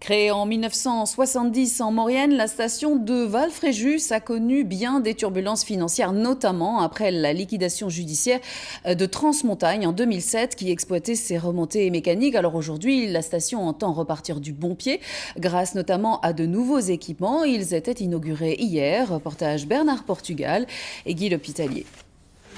Créée en 1970 en Maurienne, la station de Val-Fréjus a connu bien des turbulences financières, notamment après la liquidation judiciaire de Transmontagne en 2007 qui exploitait ses remontées mécaniques. Alors aujourd'hui, la station entend repartir du bon pied grâce notamment à de nouveaux équipements. Ils étaient inaugurés hier. Reportage Bernard Portugal et Guy L'Hôpitalier.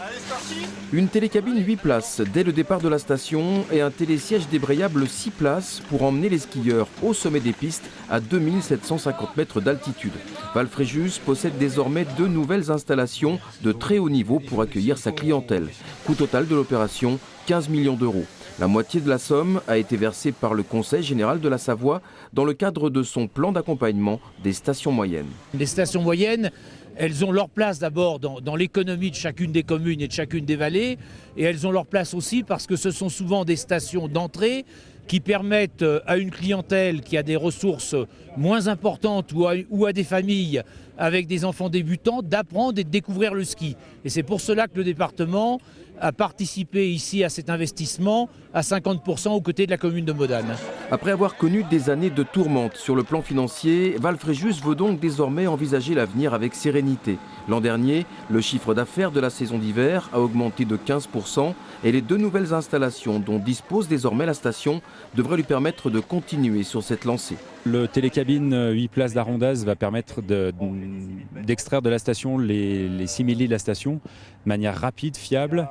Allez, c'est parti. Une télécabine 8 places dès le départ de la station et un télésiège débrayable 6 places pour emmener les skieurs au sommet des pistes à 2750 mètres d'altitude. Val-Fréjus possède désormais 2 nouvelles installations de très haut niveau pour accueillir sa clientèle. Coût total de l'opération, 15 millions d'euros. La moitié de la somme a été versée par le Conseil général de la Savoie dans le cadre de son plan d'accompagnement des stations moyennes. Les stations moyennes, elles ont leur place d'abord dans l'économie de chacune des communes et de chacune des vallées, et elles ont leur place aussi parce que ce sont souvent des stations d'entrée qui permettent à une clientèle qui a des ressources moins importantes ou à des familles avec des enfants débutants d'apprendre et de découvrir le ski. Et c'est pour cela que le département a participé ici à cet investissement à 50% aux côtés de la commune de Modane. Après avoir connu des années de tourmente sur le plan financier, Val-Fréjus veut donc désormais envisager l'avenir avec sérénité. L'an dernier, le chiffre d'affaires de la saison d'hiver a augmenté de 15% et les 2 nouvelles installations dont dispose désormais la station devraient lui permettre de continuer sur cette lancée. Le télécabine 8 places d'Arondaz va permettre d'extraire de la station les simili de la station de manière rapide, fiable,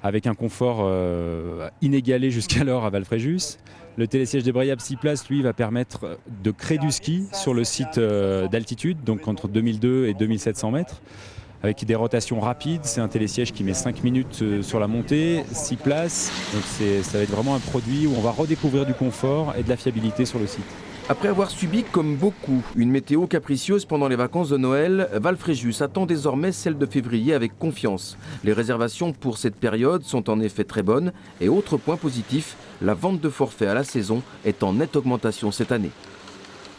avec un confort inégalé jusqu'alors à Val-Fréjus. Le télésiège débrayable 6 places, lui, va permettre de créer du ski sur le site d'altitude, donc entre 2002 et 2700 mètres, avec des rotations rapides. C'est un télésiège qui met 5 minutes sur la montée, 6 places. Donc ça va être vraiment un produit où on va redécouvrir du confort et de la fiabilité sur le site. Après avoir subi, comme beaucoup, une météo capricieuse pendant les vacances de Noël, Val-Fréjus attend désormais celle de février avec confiance. Les réservations pour cette période sont en effet très bonnes. Et autre point positif, la vente de forfaits à la saison est en nette augmentation cette année.